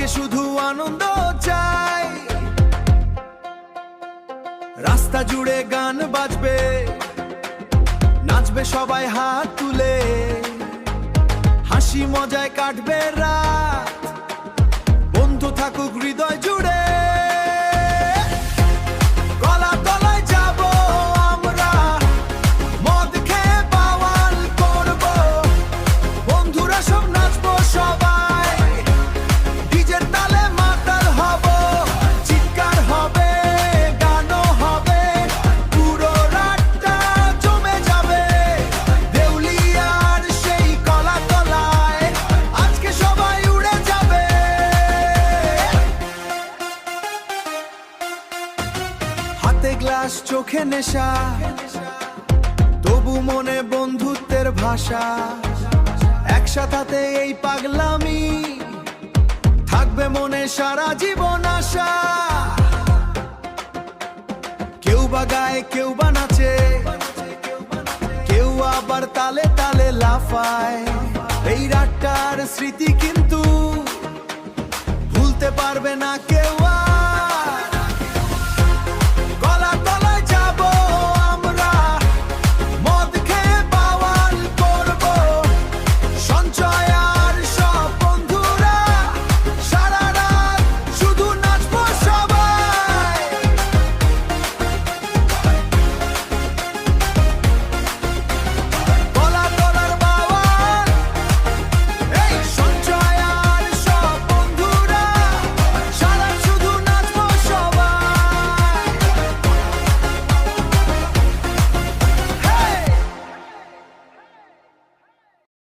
আজকে শুধু আনন্দ চাই, রাস্তা জুড়ে গান বাজবে, নাচবে সবাই হাত তুলে, হাসি মজায় কাটবে রাত, বন্ধু থাকুক হৃদয় জুড়ে। হাতে গ্লাস চোখে নেশা, তবু মনে বন্ধুত্বের ভাষা, একসাথে এই পাগলামি থাকবে মনে সারা জীবন আশা। কেউ বা গায় কেউ বা নাচে, কেউ আবার তালে তালে লাফায়, এই রাতটার স্মৃতি কিন্তু ভুলতে পারবে না।